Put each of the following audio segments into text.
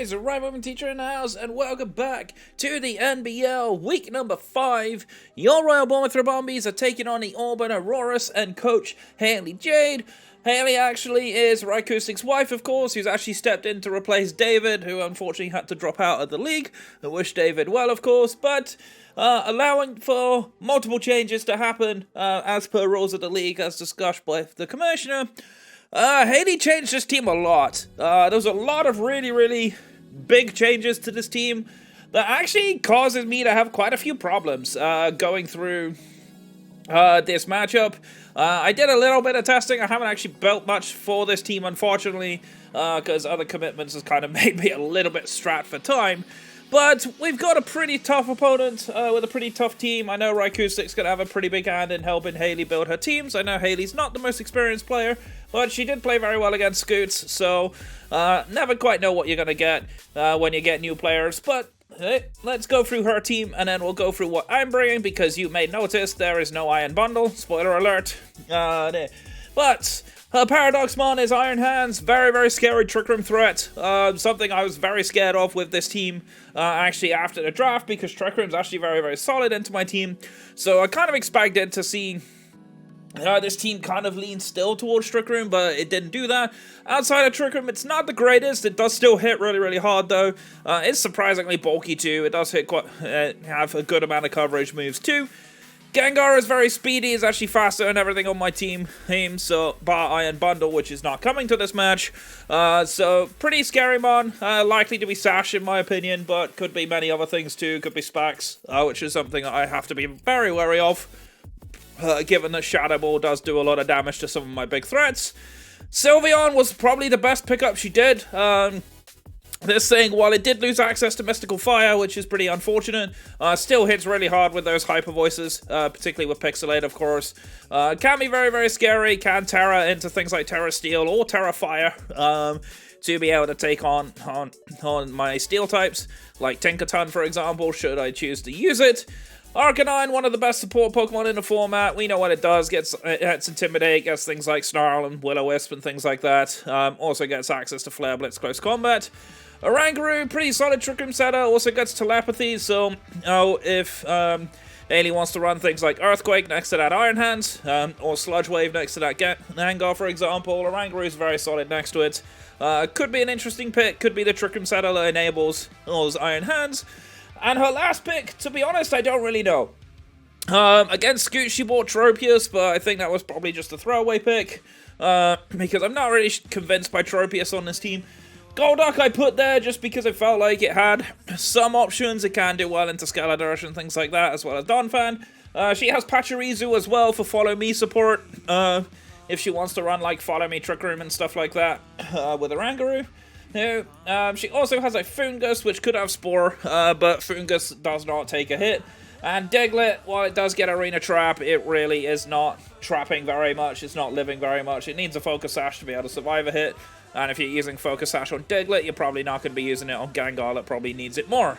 guys, Right Woman Teacher in the house, and welcome back to the NBL week number 5. Your Royal Bournemouth Bombies are taking on the Auburn Aurorus and coach Haley Jade. Haley actually is Rykustik's wife, of course, who's actually stepped in to replace David, who unfortunately had to drop out of the league. I wish David well, of course, but allowing for multiple changes to happen as per rules of the league, as discussed by the commissioner. Haley changed this team a lot. There's a lot of really big changes to this team that actually causes me to have quite a few problems going through this matchup. I did a little bit of testing. I haven't actually built much for this team, unfortunately, because other commitments has kind of made me a little bit strapped for time. But we've got a pretty tough opponent with a pretty tough team. I know Rykustik's going to have a pretty big hand in helping Haley build her teams. I know Haley's not the most experienced player, but she did play very well against Scoots, so never quite know what you're going to get when you get new players. But let's go through her team, and then we'll go through what I'm bringing, because you may notice there is no Iron Bundle. Spoiler alert. But her Paradoxmon is Iron Hands, very scary Trick Room threat, something I was very scared of with this team, actually after the draft, because Trick Room's actually very solid into my team, so I kind of expected to see this team kind of lean still towards Trick Room, but it didn't do that. Outside of Trick Room, it's not the greatest. It does still hit really hard, though. It's surprisingly bulky, too. It does hit quite, have a good amount of coverage moves, too. Gengar is very speedy, is actually faster than everything on my team, so bar Iron Bundle, which is not coming to this match. So, pretty scary mon, likely to be Sash in my opinion, but could be many other things too, could be Spax, which is something I have to be very wary of, given that Shadow Ball does do a lot of damage to some of my big threats. Sylveon was probably the best pickup she did. This thing, while it did lose access to Mystical Fire, which is pretty unfortunate, still hits really hard with those hyper voices, particularly with Pixelate, of course. Can be very scary, can Terra into things like Terra Steel or Terra Fire, to be able to take on my Steel types, like Tinkaton, for example, should I choose to use it. Arcanine, one of the best support Pokemon in the format. We know what it does. It's Intimidate, gets things like Snarl and Will-O-Wisp and things like that. Also gets access to Flare Blitz Close Combat. Oranguru, pretty solid Trick Room setter, also gets Telepathy, so if Haley wants to run things like Earthquake next to that Iron Hands, or Sludge Wave next to that Gengar, for example, Oranguru is very solid next to it. Could be an interesting pick, could be the Trick Room setter that enables all those Iron Hands. And her last pick, to be honest, I don't really know. Against Scoot, she bought Tropius, but I think that was probably just a throwaway pick, because I'm not really convinced by Tropius on this team. Golduck I put there just because I felt like it had some options. It can do well into Skeledirge and things like that, as well as Donphan. She has Pachirisu as well for Follow Me support, if she wants to run like Follow Me Trick Room and stuff like that, with Oranguru. She also has a Fungus, which could have Spore, but Fungus does not take a hit. And Diglett, while it does get Arena Trap, it really is not trapping very much, it's not living very much. It needs a Focus Sash to be able to survive a hit. And if you're using Focus Sash on Diglett, you're probably not going to be using it on Gengar, that probably needs it more.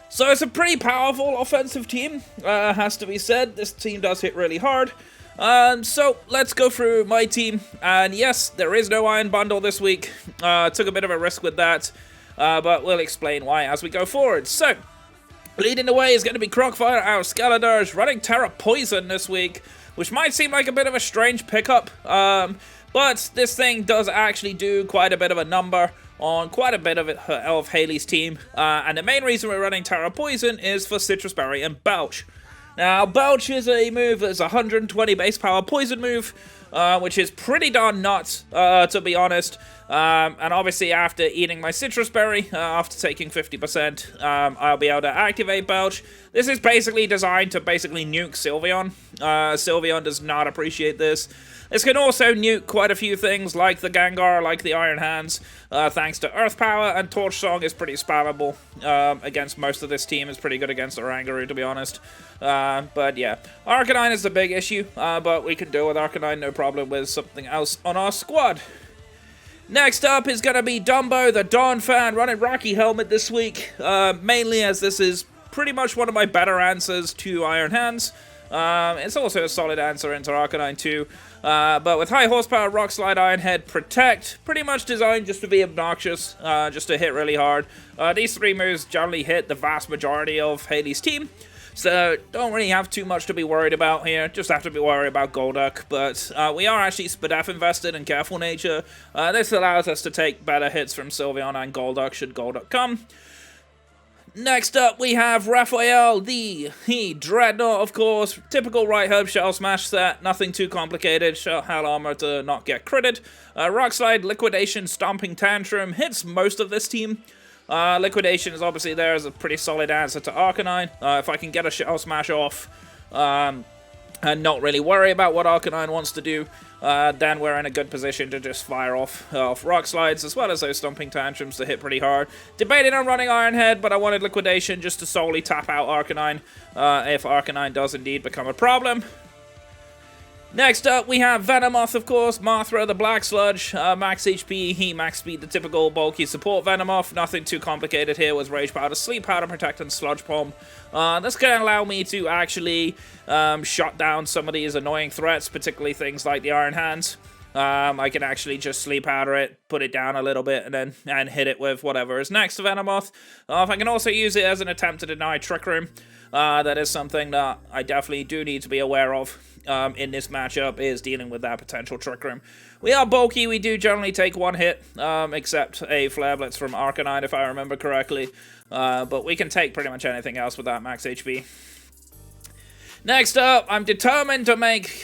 So it's a pretty powerful offensive team, has to be said. This team does hit really hard. So let's go through my team. And yes, there is no Iron Bundle this week. Took a bit of a risk with that, but we'll explain why as we go forward. So, leading the way is going to be Crocfire out of Skeledirge, running Terra Poison this week, which might seem like a bit of a strange pickup, but this thing does actually do quite a bit of a number on quite a bit of Haley's team, and the main reason we're running Terra Poison is for Citrus Berry and Belch. Now, Belch is a move that's 120 base power poison move, which is pretty darn nuts, to be honest. And obviously, after eating my Citrus Berry, after taking 50%, I'll be able to activate Belch. This is basically designed to nuke Sylveon. Sylveon does not appreciate this. This can also nuke quite a few things, like the Gengar, like the Iron Hands, thanks to Earth Power, and Torch Song is pretty spammable against most of this team. It's pretty good against Oranguru, to be honest. But yeah, Arcanine is the big issue, but we can deal with Arcanine, no problem with something else on our squad. Next up is going to be Dumbo, the Donphan, running Rocky Helmet this week, mainly as this is pretty much one of my better answers to Iron Hands. It's also a solid answer into Arcanine too. But with high horsepower, Rock Slide, Iron Head, Protect, pretty much designed just to be obnoxious, just to hit really hard. These three moves generally hit the vast majority of Haley's team, so don't really have too much to be worried about here. Just have to be worried about Golduck, but we are actually Spadef invested in Careful Nature. This allows us to take better hits from Sylveon and Golduck should Golduck come. Next up, we have Raphael, the Dreadnought, of course. Typical right herb Shell Smash set, nothing too complicated. Shell Armor to not get critted. Rock Slide, Liquidation, Stomping Tantrum hits most of this team. Liquidation is obviously there as a pretty solid answer to Arcanine. If I can get a Shell Smash off and not really worry about what Arcanine wants to do, then we're in a good position to just fire off Rock Slides, as well as those Stomping Tantrums to hit pretty hard. Debating on running Iron Head, but I wanted Liquidation just to solely tap out Arcanine, if Arcanine does indeed become a problem. Next up, we have Venomoth, of course, Mothra, the Black Sludge, max HP, max speed, the typical bulky support Venomoth. Nothing too complicated here with Rage Powder, Sleep Powder, Protect, and Sludge Bomb. This can allow me to actually shut down some of these annoying threats, particularly things like the Iron Hands. I can actually just Sleep Powder it, put it down a little bit, and hit it with whatever is next to Venomoth. I can also use it as an attempt to deny Trick Room. That is something that I definitely do need to be aware of in this matchup, is dealing with that potential Trick Room. We are bulky, we do generally take one hit, except a Flare Blitz from Arcanine, if I remember correctly. But we can take pretty much anything else with that max HP. Next up, I'm determined to make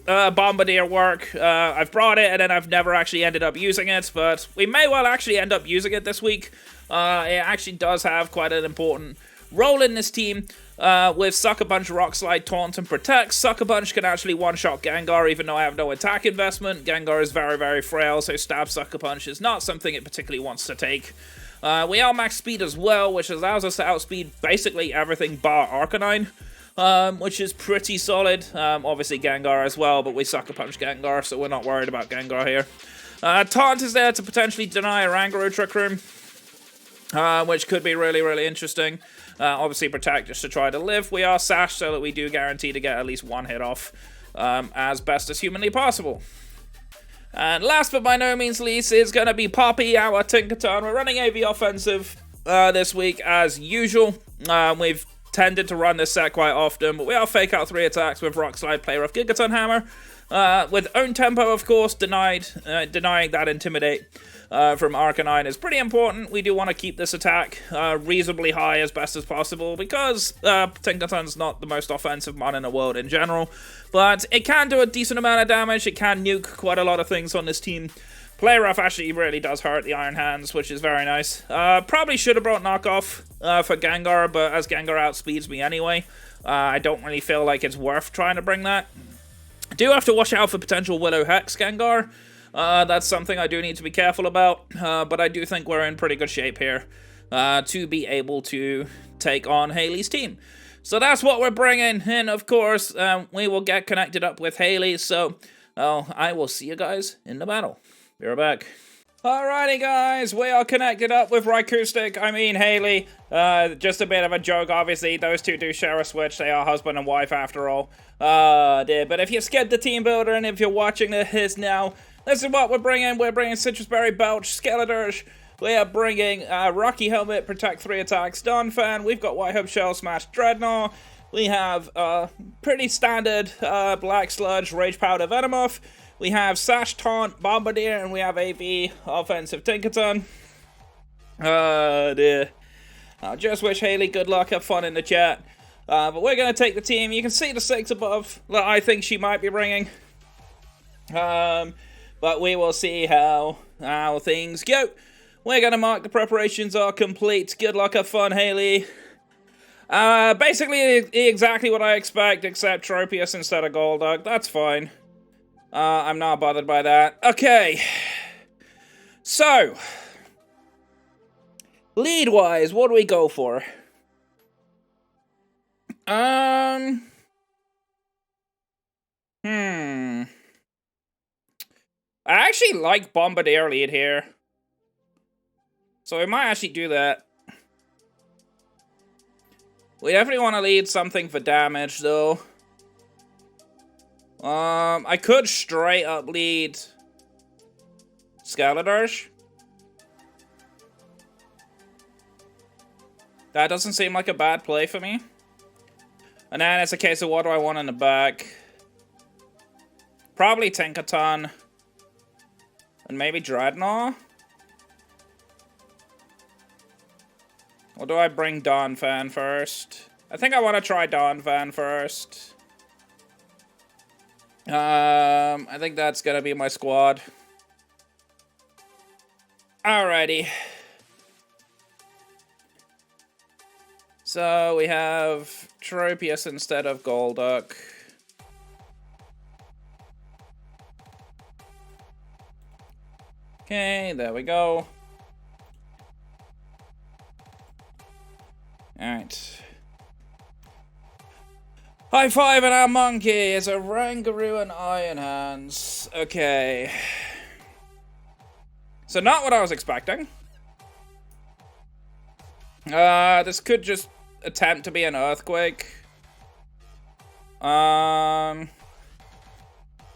Bombardier work. I've brought it, and then I've never actually ended up using it, but we may well actually end up using it this week. It actually does have quite an important role in this team. With Sucker Punch, Rock Slide, Taunt, and Protect, Sucker Punch can actually one-shot Gengar, even though I have no attack investment. Gengar is very, very frail, so Stab Sucker Punch is not something it particularly wants to take. We are max speed as well, which allows us to outspeed basically everything bar Arcanine, which is pretty solid. Obviously Gengar as well, but we Sucker Punch Gengar, so we're not worried about Gengar here. Taunt is there to potentially deny a Rangaroo Trick Room, which could be really, really interesting. Obviously Protect just to try to live. We are Sash so that we do guarantee to get at least one hit off as best as humanly possible. And last but by no means least is going to be Poppy, our Tinkaton. We're running AV Offensive this week as usual. We've tended to run this set quite often, but we are Fake Out 3 attacks with Rock Slide, Play Rough, Gigaton Hammer. With Own Tempo, of course, denying that Intimidate from Arcanine is pretty important. We do want to keep this attack reasonably high as best as possible, because Tinkaton's not the most offensive mon in the world in general, but it can do a decent amount of damage. It can nuke quite a lot of things on this team. Play Rough actually really does hurt the Iron Hands, which is very nice. Probably should have brought Knockoff for Gengar, but as Gengar outspeeds me anyway, I don't really feel like it's worth trying to bring that. I do have to watch out for potential Willow Hex Gengar. That's something I do need to be careful about, but I do think we're in pretty good shape here to be able to take on Haley's team. So that's what we're bringing, and of course, we will get connected up with Haley, so I will see you guys in the battle. Be right back. Alrighty guys, we are connected up with Haley. Just a bit of a joke, obviously, those two do share a switch, they are husband and wife after all. Dear. But if you skipped the team builder and if you're watching this now, this is what we're bringing. We're bringing Citrus Berry, Belch, Skeledirge. We are bringing Rocky Helmet, Protect 3 attacks, Donphan. We've got White Hub Shell Smash, Dreadnought. We have pretty standard Black Sludge, Rage Powder, Venomoth. We have Sash, Taunt, Bombardier, and we have AV Offensive Tinkaton. Dear. I just wish Haley good luck, have fun in the chat. But we're going to take the team. You can see the 6 above that I think she might be bringing. But we will see how things go. We're going to mark the preparations are complete. Good luck, have fun, Haley. Basically exactly what I expect, except Tropius instead of Golduck. That's fine. I'm not bothered by that. Okay. So, lead-wise, what do we go for? I actually like Bombardier lead here. So we might actually do that. We definitely want to lead something for damage, though. I could straight up lead Skeletor's. That doesn't seem like a bad play for me. And then it's a case of what do I want in the back? Probably Tinkaton. And maybe Dreadnought? Or do I bring Donphan first? I think I want to try Donphan first. I think that's gonna be my squad. Alrighty. So we have Tropius instead of Golduck. Okay, there we go. Alright. High five and our monkey is a Rangaroo and Iron Hands. Okay. So not what I was expecting. This could just attempt to be an Earthquake. Kind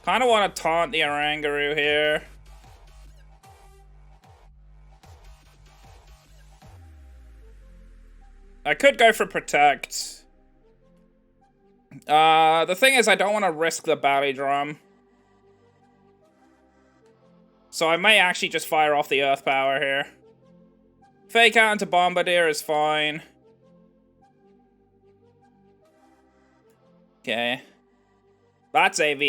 of want to taunt the Rangaroo here. I could go for Protect. The thing is, I don't want to risk the Belly Drum. So I may actually just fire off the Earth Power here. Fake out into Bombardier is fine. Okay. That's AV.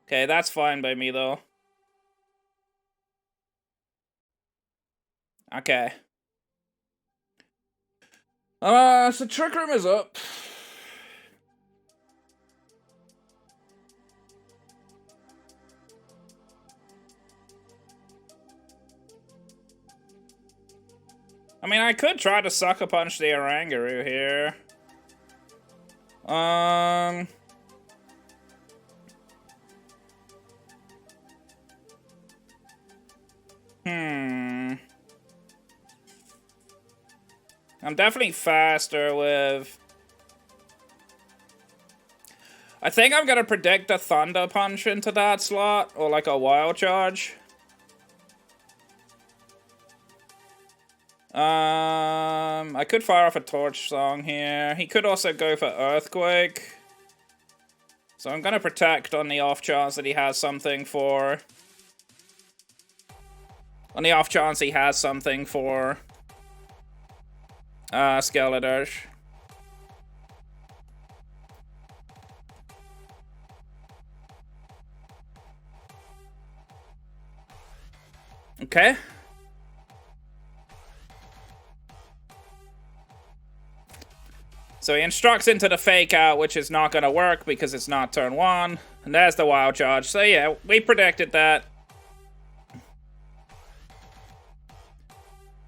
Okay, that's fine by me, though. Okay. So Trick Room is up. I mean, I could try to Sucker Punch the Oranguru here. I'm definitely faster with... I think I'm gonna predict a Thunder Punch into that slot, or like a Wild Charge. I could fire off a Torch Song here. He could also go for Earthquake. So I'm gonna protect on the off chance that he has something for... On the off chance he has something for... Skeletor. Okay. So he instructs into the Fake Out, which is not going to work because it's not turn 1. And there's the Wild Charge. So yeah, we predicted that.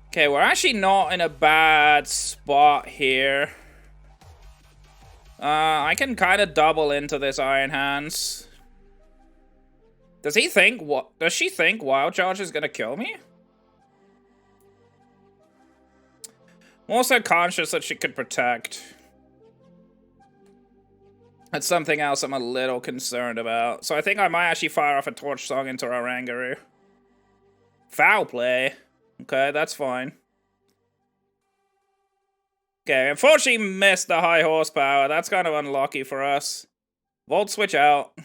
Okay, we're actually not in a bad spot here. I can kind of double into this Iron Hands. Does he think what? Does she think Wild Charge is gonna kill me? I'm also conscious that she could protect. That's something else I'm a little concerned about. So I think I might actually fire off a Torch Song into our Rangaroo. Foul play. Okay, that's fine. Okay, unfortunately missed the high horsepower. That's kind of unlucky for us. Volt Switch out.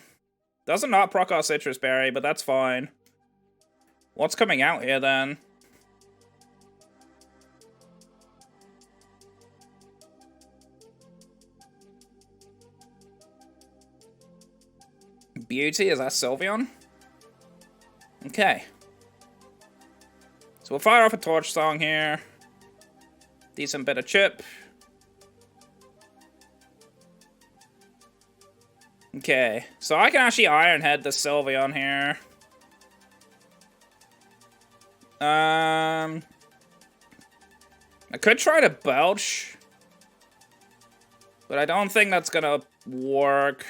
Doesn't not proc our Citrus Berry, but that's fine. What's coming out here then? Beauty, is that Sylveon? Okay. So we'll fire off a Torch Song here. Decent bit of chip. Okay, so I can actually Iron Head the Sylveon here. I could try to Belch, but I don't think that's gonna work.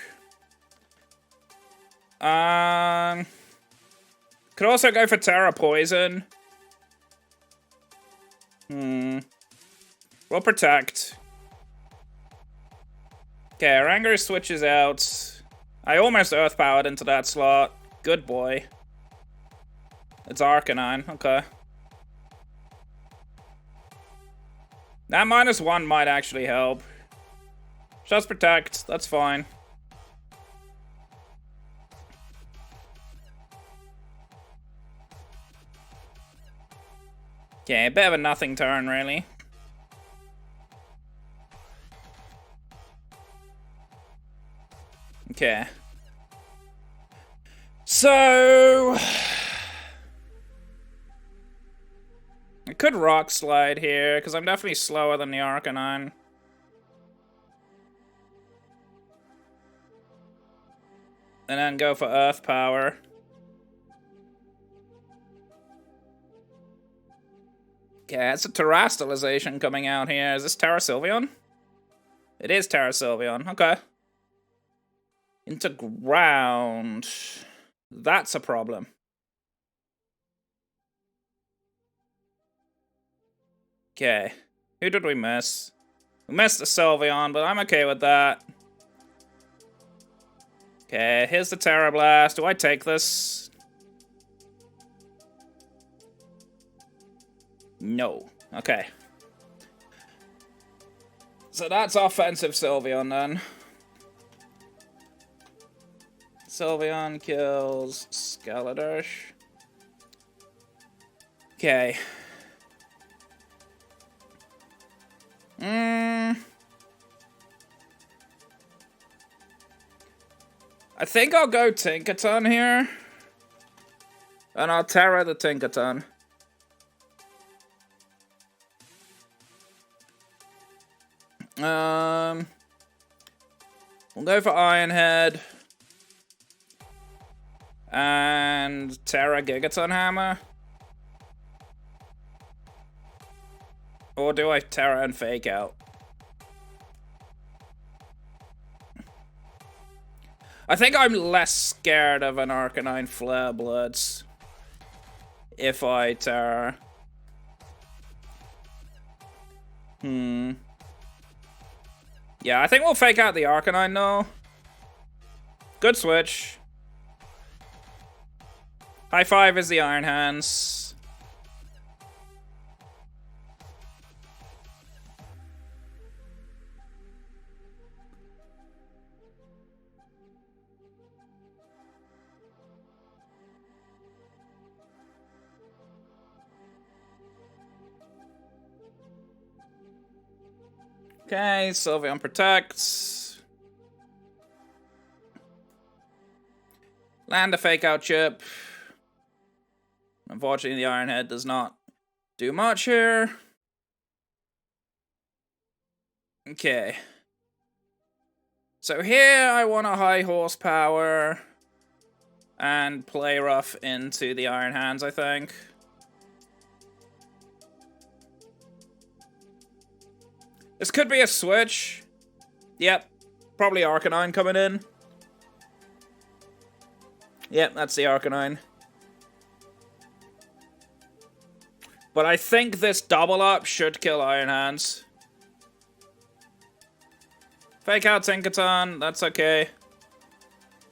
Could also go for Terra Poison. We'll protect. Okay, Rangaroo switches out. I almost earth powered into that slot. Good boy. It's Arcanine. Okay. That -1 might actually help. Just protect. That's fine. Okay, a bit of a nothing turn, really. Okay. So... I could Rock Slide here, because I'm definitely slower than the Arcanine. And then go for Earth Power. Okay, it's a Terastallization coming out here. Is this Terra Sylveon? It is Terra Sylveon. Okay. Into ground. That's a problem. Okay. Who did we miss? We missed the Sylveon, but I'm okay with that. Okay, here's the Terra Blast. Do I take this? No. Okay. So that's offensive Sylveon then. Sylveon kills Skeledirge. Okay. I think I'll go Tinkaton here. And I'll Terra the Tinkaton. We'll go for Iron Head. And Terra Gigaton Hammer. Or do I Terra and Fake Out? I think I'm less scared of an Arcanine Flare Bloods if I Terra. Yeah, I think we'll Fake Out the Arcanine though. Good switch. High five is the Iron Hands. Okay, Sylveon protects. Land a Fake Out chip. Unfortunately, the Iron Head does not do much here. Okay. So here I want a high horsepower and play rough into the Iron Hands, I think. This could be a switch. Yep. Probably Arcanine coming in. Yep, that's the Arcanine. But I think this double up should kill Iron Hands. Fake out Tinkaton, that's okay.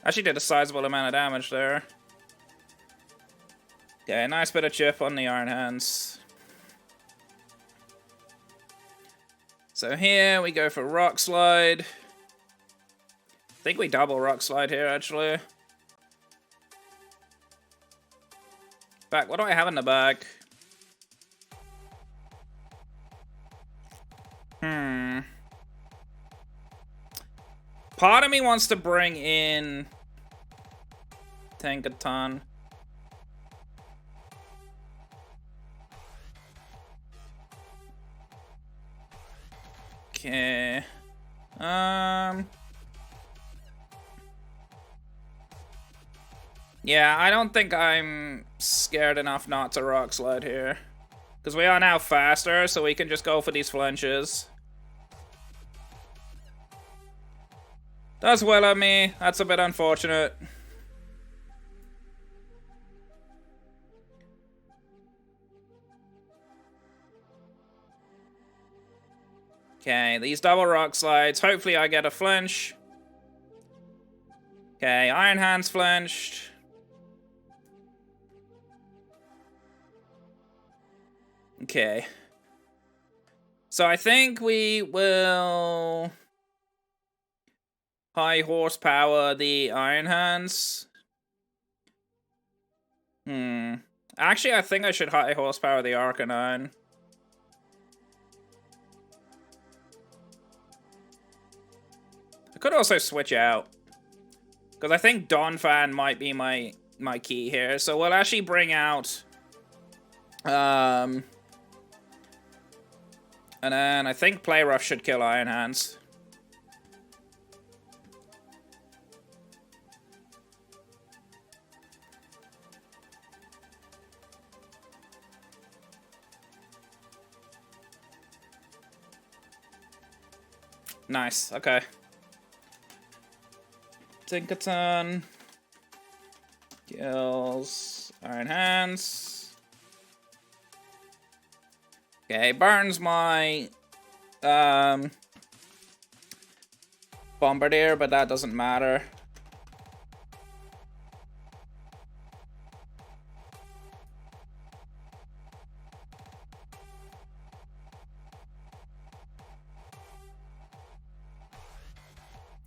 Actually did a sizable amount of damage there. Okay, nice bit of chip on the Iron Hands. So here we go for Rock Slide. I think we double Rock Slide here, actually. In fact, what do I have in the bag? Part of me wants to bring in Tinkaton. Okay. Yeah, I don't think I'm scared enough not to Rock Slide here. Because we are now faster, so we can just go for these flinches. Does well on me. That's a bit unfortunate. Okay, these double Rock Slides. Hopefully I get a flinch. Okay, Iron Hands flinched. Okay. So I think we will high horsepower the Iron Hands. Actually, I think I should high horsepower the Arcanine. I could also switch out. Because I think Donphan might be my key here. So we'll actually bring out... and then I think Play Rough should kill Iron Hands. Nice, okay. Tinkaton. Kills Iron Hands. Okay, burns my Bombardier, but that doesn't matter.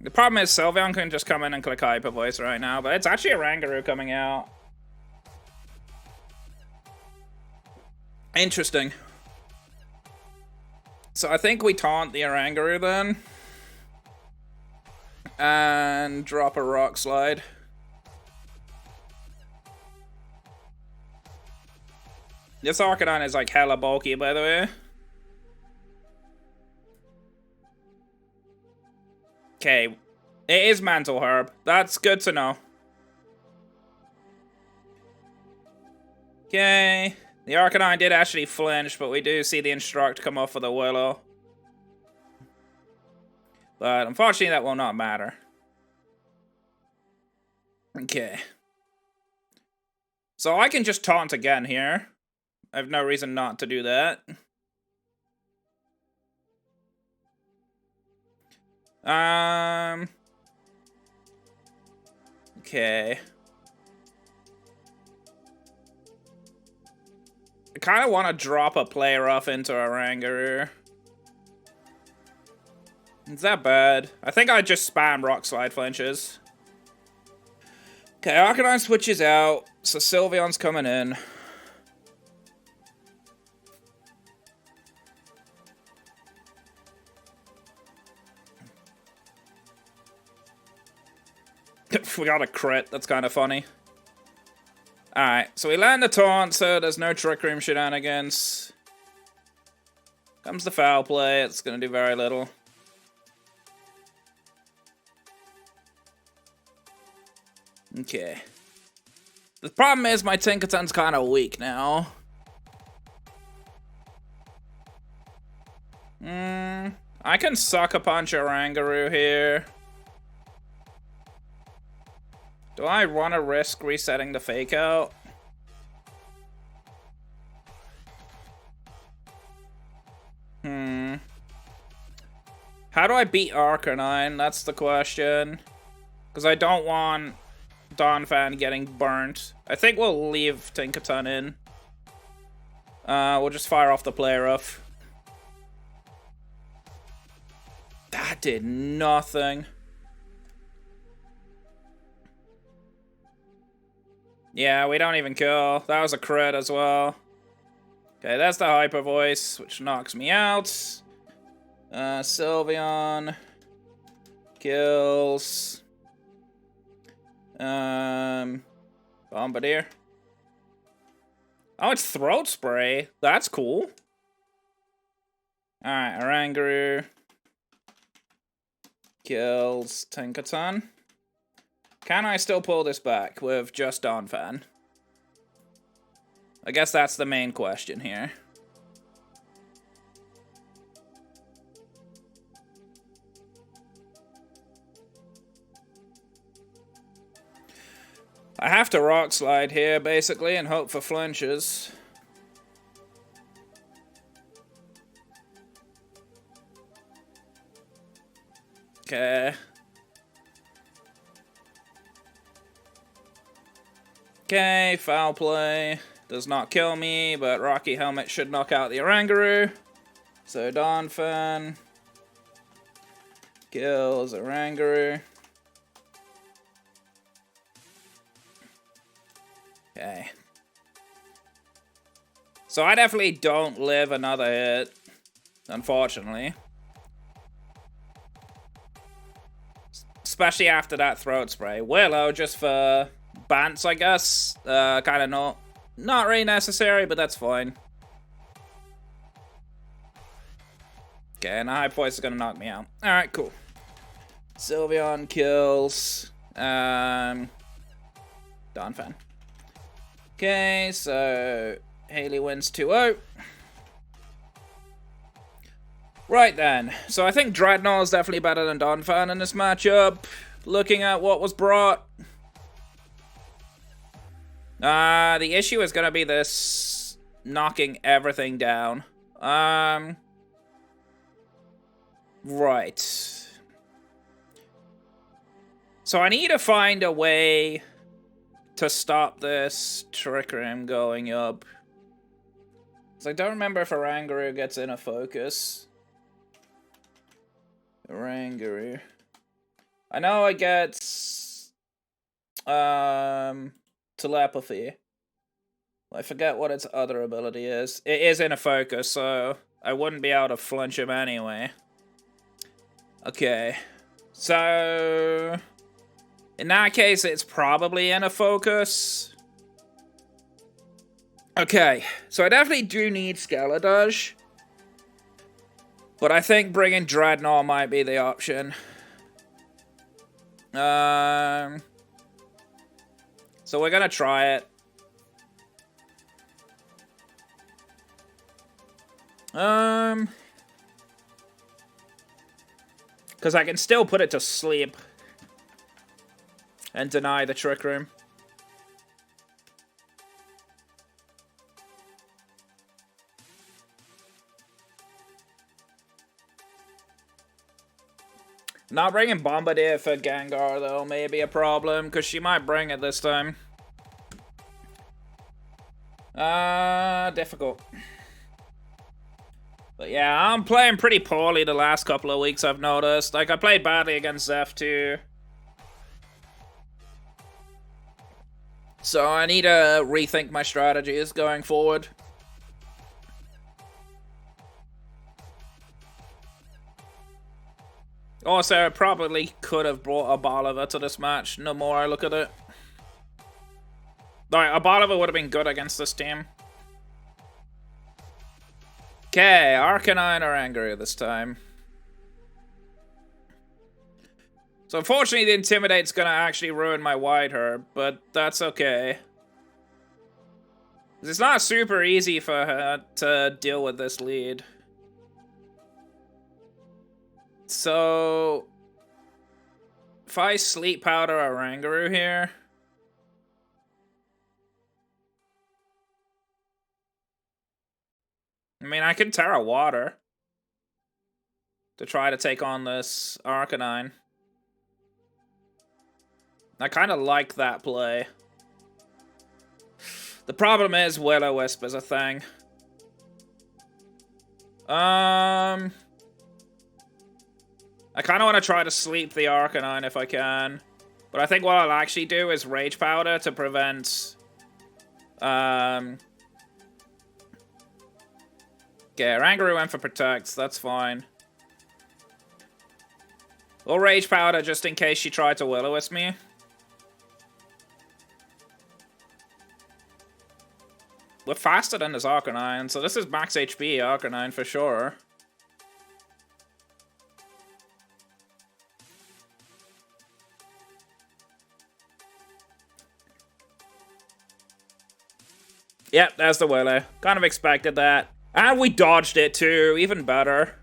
The problem is Sylveon can just come in and click Hyper Voice right now, but it's actually a Rangaroo coming out. Interesting. So I think we taunt the Rangaroo then. And drop a Rock Slide. This Arcanine is like hella bulky, by the way. Okay, it is Mantle Herb. That's good to know. Okay, the Arcanine did actually flinch, but we do see the Instruct come off of the Willow. But unfortunately, that will not matter. Okay. So I can just taunt again here. I have no reason not to do that. Okay. I kind of want to drop a Play Rough into a Rangaroo. Is that bad? I think I just spam Rock Slide flinches. Okay, Arcanine switches out, so Sylveon's coming in. We got a crit, that's kind of funny. Alright, so we land the taunt, so there's no Trick Room shenanigans. Comes the foul play, it's gonna do very little. Okay. The problem is my Tinkaton's kind of weak now. I can Sucker Punch a Rangaroo here. Do I want to risk resetting the Fake Out? How do I beat Arcanine? That's the question. Because I don't want Donphan getting burnt. I think we'll leave Tinkaton in. We'll just fire off the Play Rough. That did nothing. Yeah, we don't even kill. That was a crit as well. Okay, that's the Hyper Voice, which knocks me out. Sylveon kills Bombardier. Oh, it's Throat Spray. That's cool. Alright, Rangaroo kills Tinkaton. Can I still pull this back with just Donphan? I guess that's the main question here. I have to Rock Slide here, basically, and hope for flinches. Okay. Okay, foul play. Does not kill me, but Rocky Helmet should knock out the Oranguru. So Donphan kills Oranguru. Okay. So I definitely don't live another hit, unfortunately. Especially after that throat spray. Willow just for bants, I guess. Kind of not really necessary, but that's fine. Okay, and a high voice is gonna knock me out. Alright, cool. Sylveon kills Donphan. Okay, so Haley wins 2-0. Right then, so I think Dreadnought is definitely better than Donphan in this matchup. Looking at what was brought. The issue is gonna be this knocking everything down. Right. So I need to find a way to stop this Trick Room going up. Because I don't remember if Oranguru gets in a focus. Oranguru. I know it gets telepathy. I forget what its other ability is. It is in a focus, so I wouldn't be able to flinch him anyway. Okay. So in that case, it's probably in a focus. Okay, so I definitely do need Skeletorge. But I think bringing Dreadnought might be the option. So we're gonna try it. Because I can still put it to sleep. And deny the Trick Room. Not bringing Bombardier for Gengar, though, may be a problem, because she might bring it this time. Difficult. But yeah, I'm playing pretty poorly the last couple of weeks, I've noticed. Like, I played badly against Zeph, too. So I need to rethink my strategies going forward. Also, I probably could have brought a Bolivar to this match. No more I look at it. Alright, a Bolivar would have been good against this team. Okay, Arcanine or Oranguru this time. So unfortunately the Intimidate's gonna actually ruin my Wide Herb, but that's okay. It's not super easy for her to deal with this lead. So if I Sleep Powder Oranguru here. I mean, I can Terra Water to try to take on this Arcanine. I kind of like that play. The problem is Will-O-Wisp is a thing. I kind of want to try to sleep the Arcanine if I can. But I think what I'll actually do is Rage Powder to prevent... Okay, Oranguru went for Protect, that's fine. Or Rage Powder just in case she tried to Will-O-Wisp me. We're faster than this Arcanine, so this is max HP Arcanine for sure. Yep, there's the Willow. Kind of expected that. And we dodged it too, even better.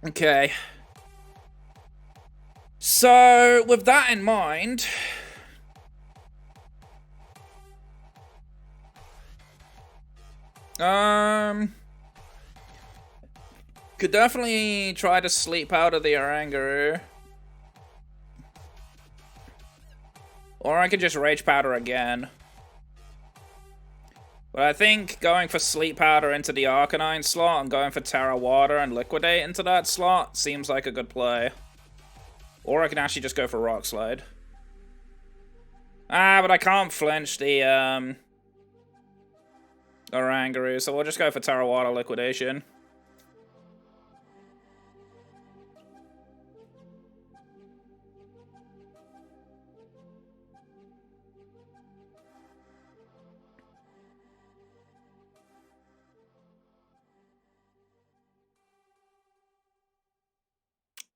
Okay. So, with that in mind... Could definitely try to Sleep Powder the Oranguru. Or I could just Rage Powder again. But I think going for Sleep Powder into the Arcanine slot and going for Terra Water and Liquidate into that slot seems like a good play. Or I can actually just go for Rock Slide. Ah, but I can't flinch the Oranguru, so we'll just go for Terra Water Liquidation.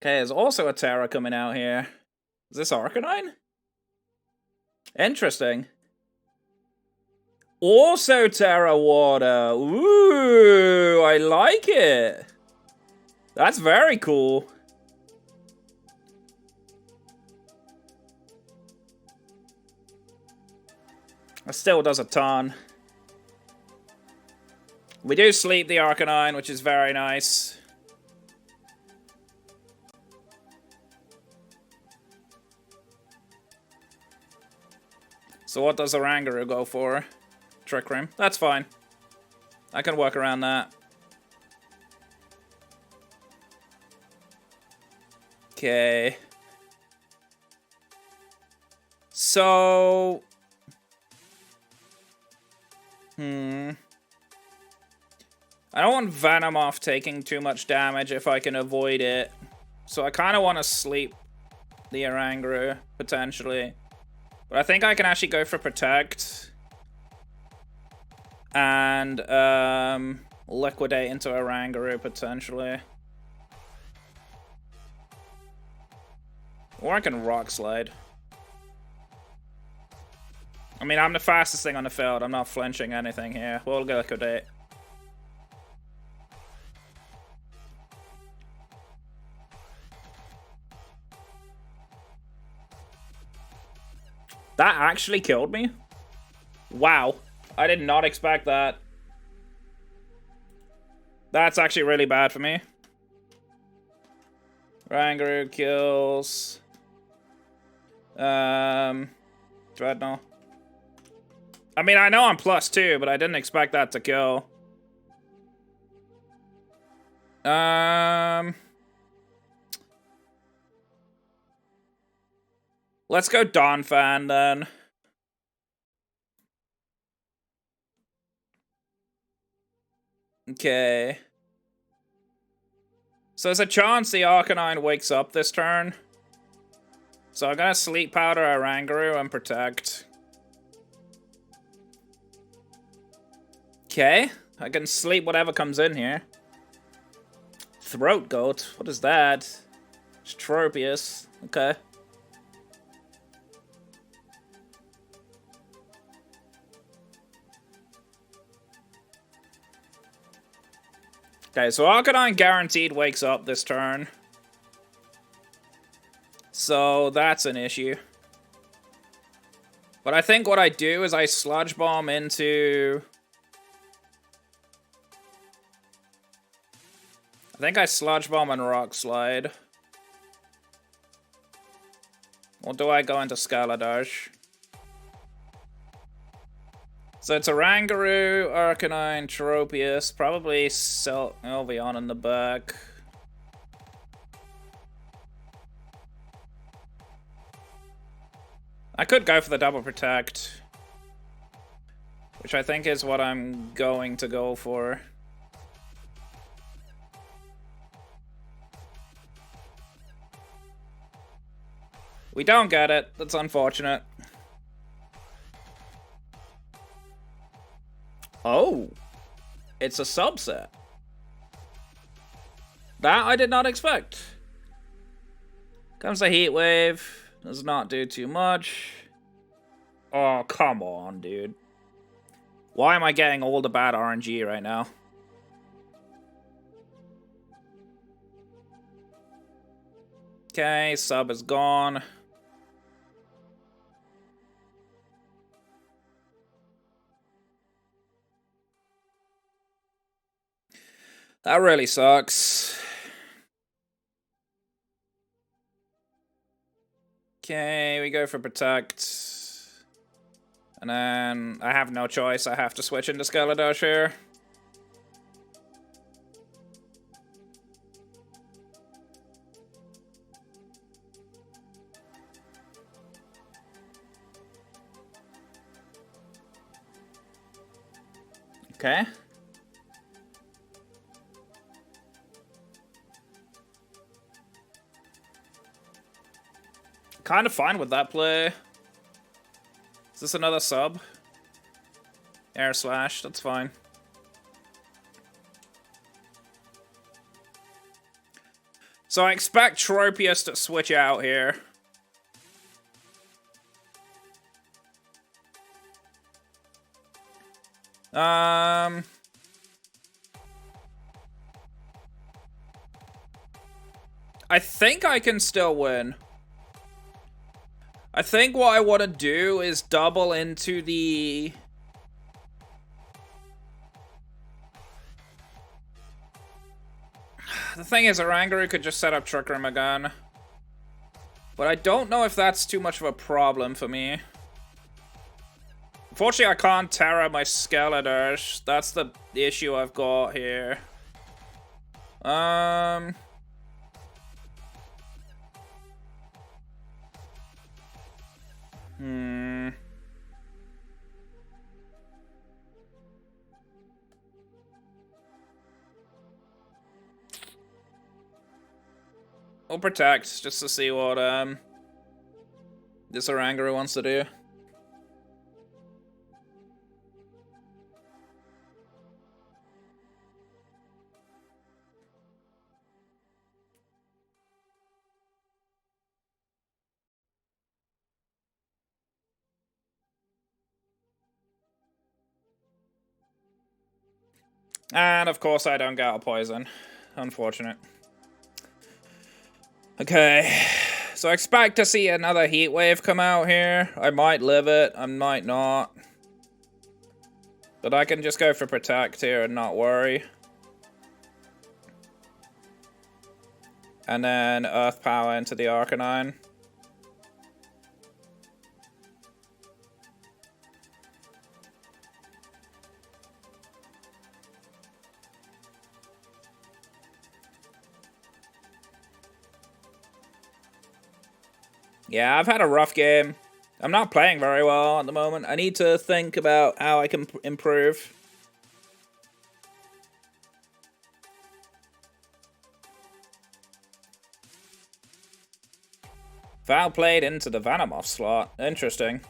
Okay, there's also a Terra coming out here. Is this Arcanine? Interesting. Also Terra Water. Ooh, I like it. That's very cool. That still does a ton. We do sleep the Arcanine, which is very nice. So what does Oranguru go for? Trick Room. That's fine. I can work around that. Okay. So... I don't want Venomoth taking too much damage if I can avoid it. So I kind of want to sleep the Oranguru, potentially. But I think I can actually go for Protect. And Liquidate into Oranguru, potentially. Or I can Rock Slide. I mean, I'm the fastest thing on the field. I'm not flinching anything here. We'll go Liquidate. That actually killed me? Wow. I did not expect that. That's actually really bad for me. Oranguru kills. Dreadnought. I mean, I know I'm +2, but I didn't expect that to kill. Let's go Donphan then. Okay. So there's a chance the Arcanine wakes up this turn. So I'm gonna Sleep Powder Oranguru and Protect. Okay. I can sleep whatever comes in here. Throat Goat? What is that? It's Tropius. Okay. Okay, so Arcanine guaranteed wakes up this turn. So that's an issue. But I think what I do is I Sludge Bomb into... I think I Sludge Bomb and Rock Slide. Or do I go into Scaladarsh? So it's Oranguru, Arcanine, Tropius, probably Elvion in the back. I could go for the double protect, which I think is what I'm going to go for. We don't get it. That's unfortunate. Oh, it's a subset. That I did not expect. Comes a Heat Wave. Does not do too much. Oh, come on, dude. Why am I getting all the bad RNG right now? Okay, sub is gone. That really sucks. Okay, we go for Protect. And then I have no choice. I have to switch into Skeledash here. Okay. Kind of fine with that play. Is this another sub? Air slash, that's fine. So I expect Tropius to switch out here. I think I can still win. I think what I want to do is double into the... The thing is, Oranguru could just set up Trick Room again. But I don't know if that's too much of a problem for me. Unfortunately, I can't Terra my Skeledash. That's the issue I've got here. We'll protect, just to see what, this Oranguru wants to do. And, of course, I don't get a poison. Unfortunate. Okay. So I expect to see another heat wave come out here. I might live it. I might not. But I can just go for protect here and not worry. And then Earth Power into the Arcanine. Yeah, I've had a rough game. I'm not playing very well at the moment. I need to think about how I can improve. Foul played into the Venomoth slot. Interesting.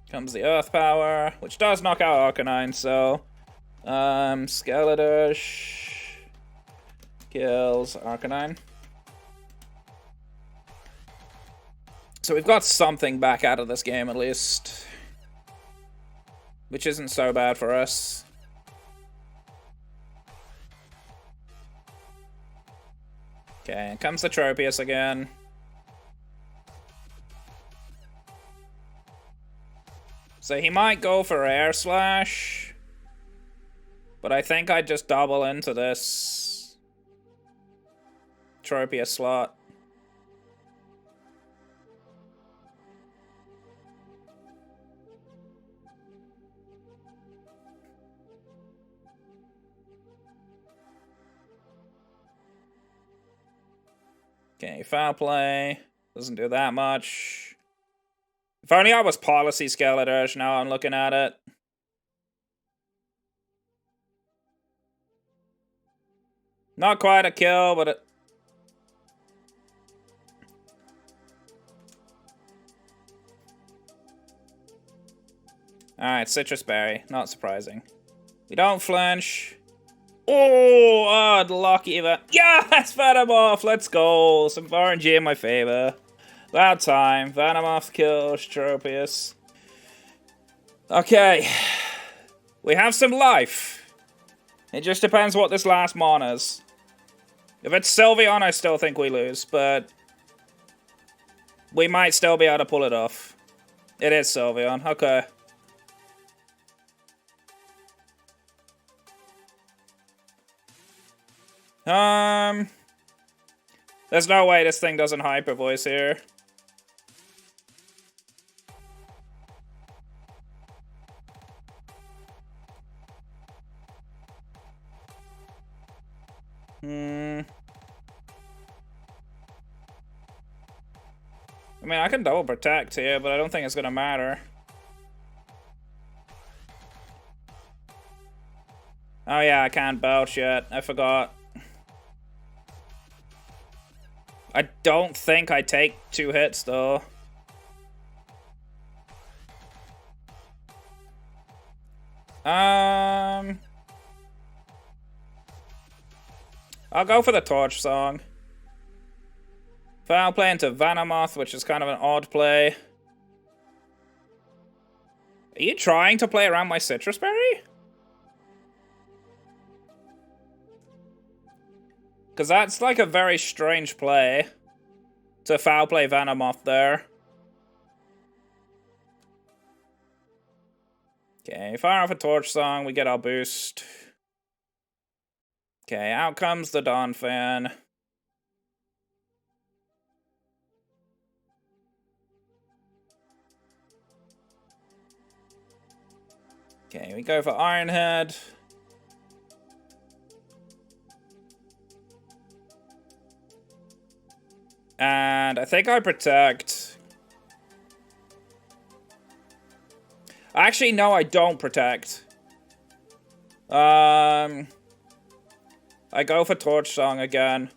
Comes the Earth Power, which does knock out Arcanine, so... Skeledash... kills Arcanine. So we've got something back out of this game, at least. Which isn't so bad for us. Okay, comes the Tropius again. So he might go for Air Slash. But I think I'd just double into this Tropius slot. Okay, foul play. Doesn't do that much. If only I was Policy Skeledash, now I'm looking at it. Not quite a kill, but it... Alright, Citrus Berry. Not surprising. We don't flinch. Oh, the lucky event. Yes, Venomoth, let's go. Some RNG in my favor. About time. Venomoth kills Tropius. Okay. We have some life. It just depends what this last mon is. If it's Sylveon, I still think we lose, but we might still be able to pull it off. It is Sylveon, okay. There's no way this thing doesn't Hyper Voice here. I mean, I can double protect here, but I don't think it's gonna matter. Oh yeah, I can't belch yet. I forgot. I don't think I take 2 hits, though. I'll go for the Torch Song. Foul play into Venomoth, which is kind of an odd play. Are you trying to play around my Citrus Berry? Because that's like a very strange play to foul play Venomoth there. Okay, fire off a Torch Song, we get our boost. Okay, out comes the Donphan. Okay, we go for Ironhead. And I think I protect. Actually, no, I don't protect. I go for Torch Song again.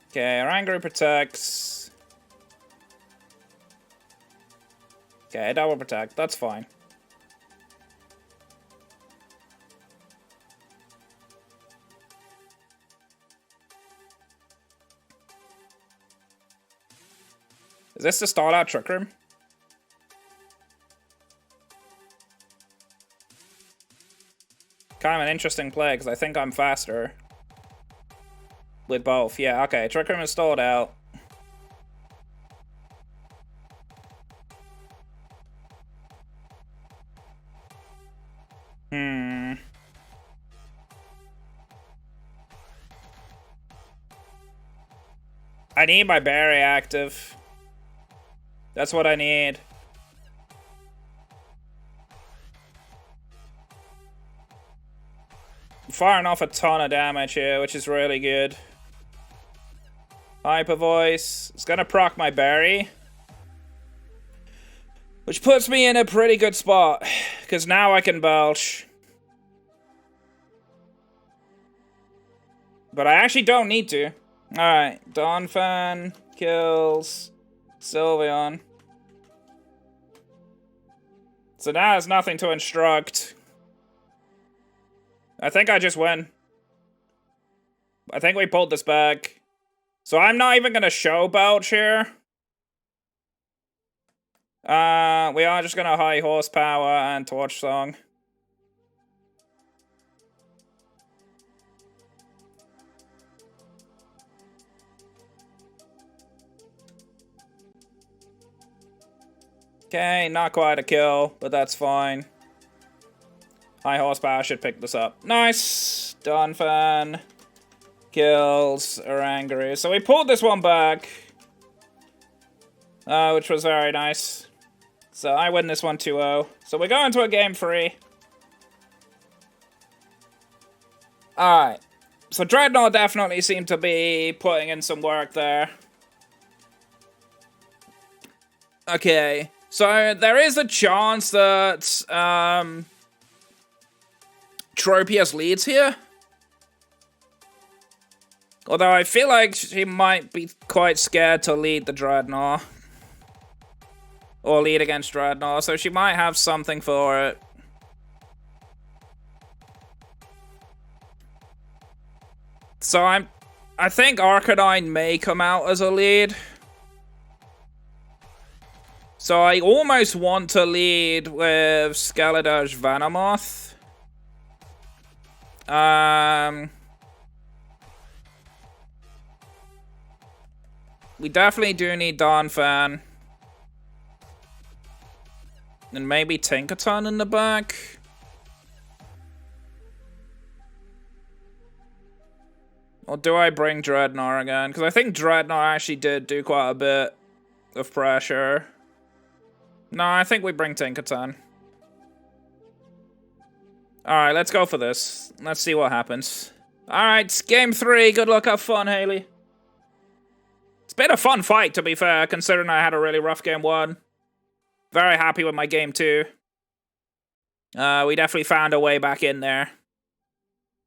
Okay, Oranguru protects. Okay, double protect. That's fine. Is this the start out Trick Room? Kind of an interesting play, because I think I'm faster. With both. Yeah, okay. Trick Room is stalled out. I need my berry active. That's what I need. Firing off a ton of damage here, which is really good. Hyper Voice. It's gonna proc my berry. Which puts me in a pretty good spot. Because now I can belch. But I actually don't need to. Alright. Donphan kills Sylveon. So now there's nothing to instruct. I think I just win. I think we pulled this back. So I'm not even gonna show belch here. We are just gonna high horsepower and Torch Song. Okay, not quite a kill, but that's fine. High horsepower should pick this up. Nice! Donphan kills Oranguru. So we pulled this one back. Which was very nice. So I win this one 2-0. So we're going to a game 3. Alright. So Dreadnought definitely seemed to be putting in some work there. Okay. So there is a chance that Tropius leads here. Although I feel like she might be quite scared to lead the Dreadnought. Or lead against Dreadnought, so she might have something for it. So I think Arcanine may come out as a lead. So I almost want to lead with Skeledirge Venomoth. We definitely do need Donphan. And maybe Tinkaton in the back. Or do I bring Dreadnought again? Because I think Dreadnought actually did do quite a bit of pressure. No, I think we bring Tinkaton. Alright, let's go for this. Let's see what happens. Alright, game 3. Good luck, have fun, Haley. It's been a fun fight, to be fair, considering I had a really rough game 1. Very happy with my game 2. We definitely found a way back in there.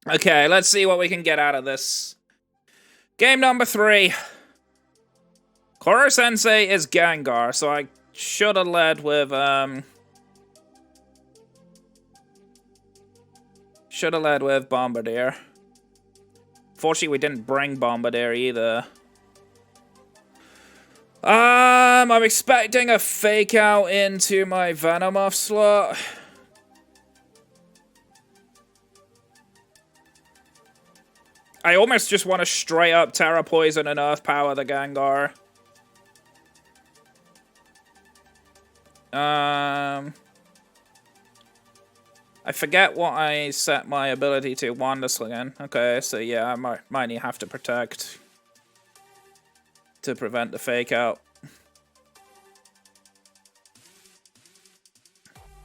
Okay, let's see what we can get out of this. Game number 3. Koro Sensei is Gengar, so I should have led with, should have led with Bombardier. Fortunately, we didn't bring Bombardier either. I'm expecting a fake out into my Venomoth slot. I almost just want to straight up Terra Poison and Earth Power the Gengar. I forget what I set my ability to. Wander Sling. Okay, so yeah, I might have to protect to prevent the fake out.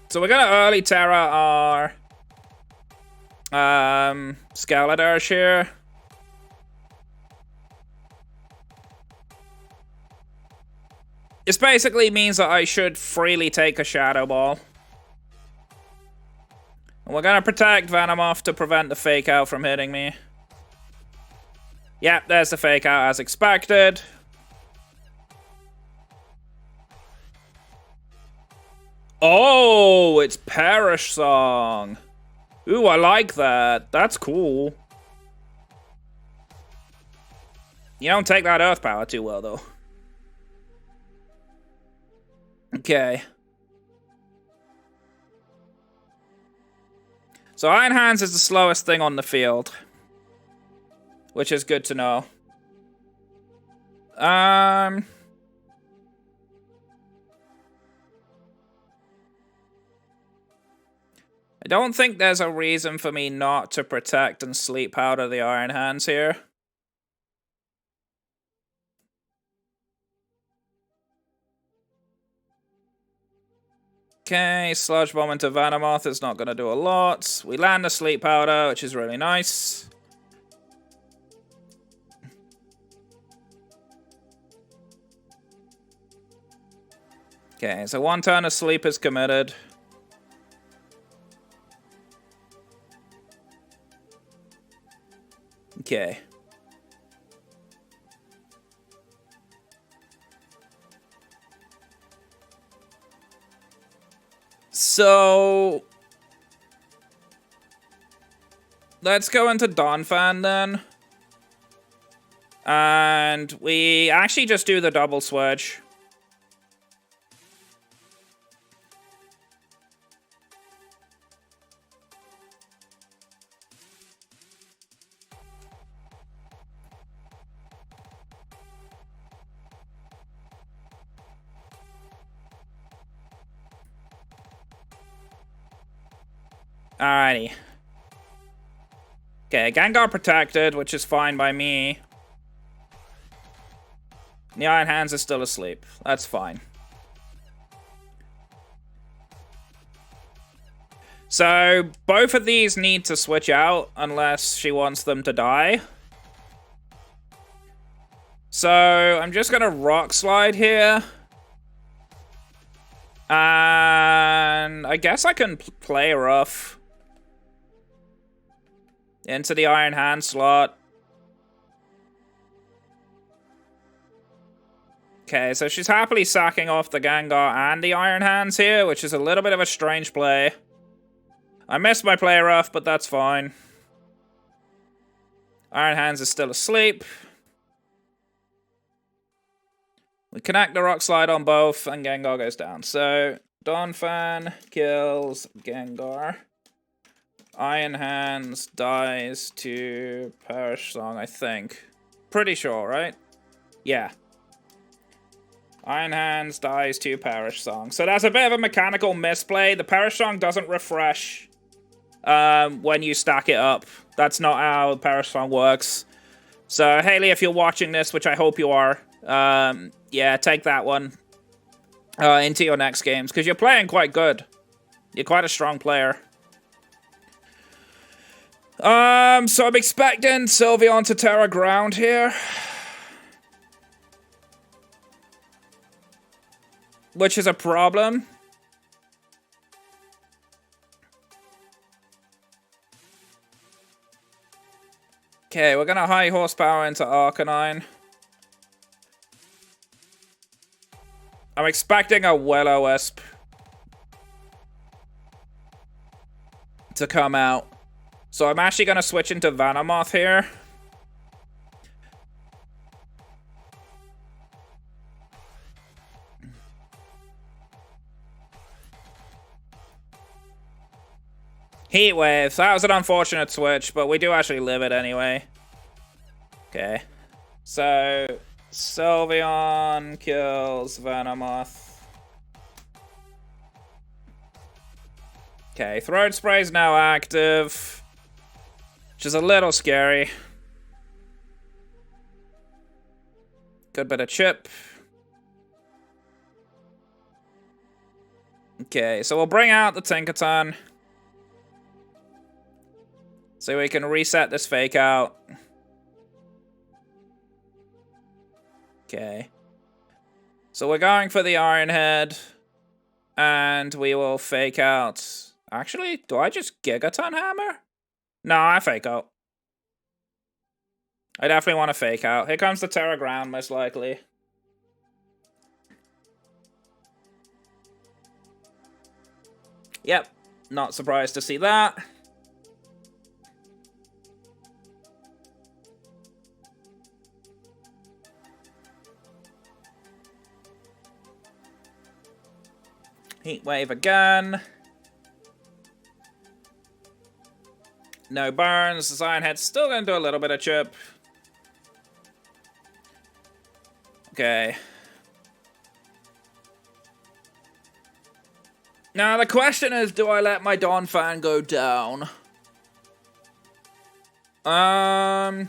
So we're gonna early Terra our Skeletor here. This basically means that I should freely take a Shadow Ball. And we're gonna protect Venomoth to prevent the fake out from hitting me. Yep, there's the fake out as expected. Oh, it's Perish Song. Ooh, I like that. That's cool. You don't take that Earth Power too well, though. Okay. So Iron Hands is the slowest thing on the field, which is good to know. I don't think there's a reason for me not to protect and sleep powder the Iron Hands here. Okay, Sludge Bomb into Venomoth is not going to do a lot. We land a Sleep Powder, which is really nice. Okay, so 1 turn of sleep is committed. Okay. So let's go into Donphan then. And we actually just do the double switch. Alrighty. Okay, Gengar protected, which is fine by me. The Iron Hands is still asleep. That's fine. So, both of these need to switch out unless she wants them to die. So, I'm just gonna Rock Slide here. And I guess I can play rough into the Iron Hand slot. Okay, so she's happily sacking off the Gengar and the Iron Hands here, which is a little bit of a strange play. I missed my play rough, but that's fine. Iron Hands is still asleep. We connect the Rock Slide on both, and Gengar goes down. So, Donphan kills Gengar. Iron Hands dies to Perish Song, I think. Pretty sure, right? Yeah. Iron Hands dies to Perish Song. So that's a bit of a mechanical misplay. The Perish Song doesn't refresh when you stack it up. That's not how Perish Song works. So, Haley, if you're watching this, which I hope you are, yeah, take that one into your next games, because you're playing quite good. You're quite a strong player. So I'm expecting Sylveon to Terra Ground here. which is a problem. Okay, we're gonna high horsepower into Arcanine. I'm expecting a Will-O-Wisp to come out. So I'm actually gonna switch into Venomoth here. Heat Wave. That was an unfortunate switch, but we do actually live it anyway. Okay. So, Sylveon kills Venomoth. Okay, Throat Spray's now active, which is a little scary. Good bit of chip. Okay, so we'll bring out the Tinkaton, so we can reset this fake out. Okay. So we're going for the Iron Head, and we will fake out. Actually, do I just Gigaton Hammer? No, I fake out. I definitely want to fake out. Here comes the Terra Ground, most likely. Yep, not surprised to see that. Heat Wave again. No burns. The Iron Head's still going to do a little bit of chip. Okay. Now the question is, do I let my Donphan go down? I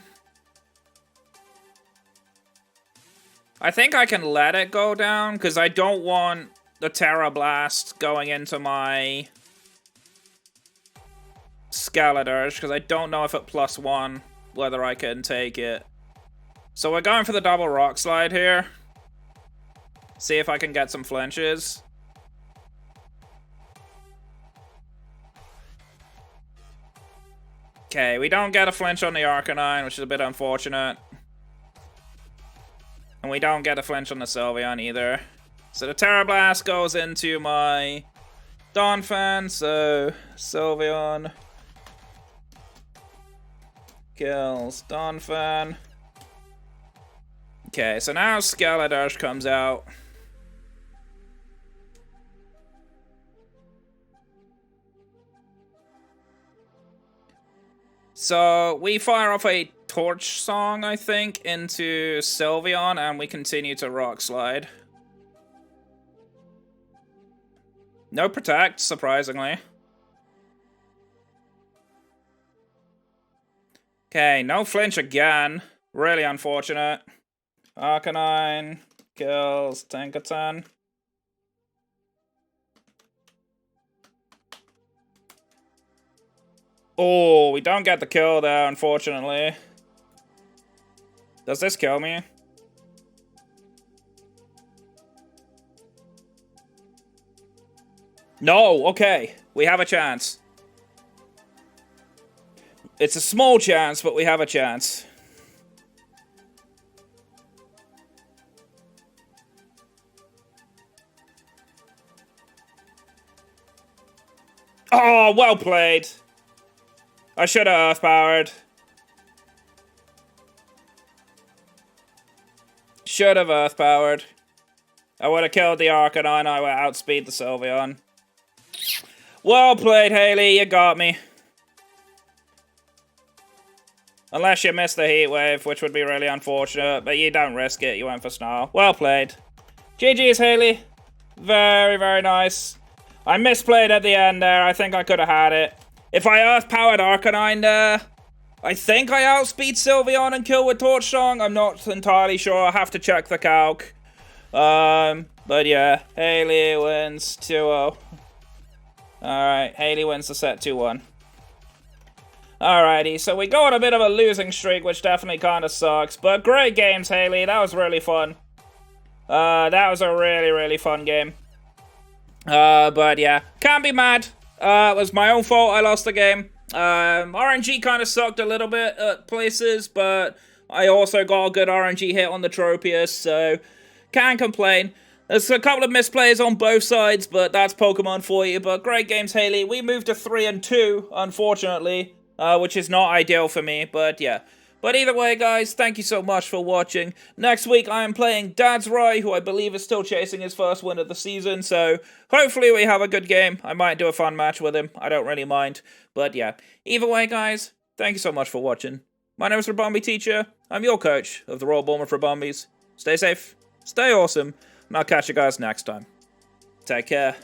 think I can let it go down, because I don't want the Terra Blast going into my Skeledirge, because I don't know if at +1 whether I can take it. So we're going for the double Rock Slide here. See if I can get some flinches. Okay, we don't get a flinch on the Arcanine, which is a bit unfortunate. And we don't get a flinch on the Sylveon either. So the Terra Blast goes into my Donphan, so Sylveon kills Donphan. Okay, so now Skeledirge comes out. So we fire off a Torch Song, I think, into Sylveon, and we continue to Rock Slide. No Protect, surprisingly. Okay, no flinch again. Really unfortunate. Arcanine kills Tinkaton. Oh, we don't get the kill there, unfortunately. Does this kill me? No, okay. We have a chance. It's a small chance, but we have a chance. Oh, well played. I should have Earth-powered. Should have Earth-powered. I would have killed the Arcanine, I would outspeed the Sylveon. Well played, Haley, you got me. Unless you missed the Heat Wave, which would be really unfortunate, but you don't risk it, you went for Snarl. Well played. GG's, Haley. Very, very nice. I misplayed at the end there, I think I could have had it. If I Earth-powered Arcanine there, I think I outspeed Sylveon and kill with Torch Song. I'm not entirely sure, I have to check the calc. But yeah, Haley wins 2-0. Alright, Haley wins the set 2-1. Alrighty, so we go on a bit of a losing streak, which definitely kind of sucks. But great games, Haley. That was really fun. That was a really, really fun game. But yeah, can't be mad. It was my own fault I lost the game. RNG kind of sucked a little bit at places, but I also got a good RNG hit on the Tropius, so can't complain. There's a couple of misplays on both sides, but that's Pokemon for you. But great games, Haley. We moved to 3-2, unfortunately, which is not ideal for me, but yeah. But either way, guys, thank you so much for watching. Next week, I am playing Dad's Rye, who I believe is still chasing his first win of the season, so hopefully we have a good game. I might do a fun match with him. I don't really mind. But yeah, either way, guys, thank you so much for watching. My name is Rabombi Teacher. I'm your coach of the Royal Bournemouth Rabombis. Stay safe, stay awesome, and I'll catch you guys next time. Take care.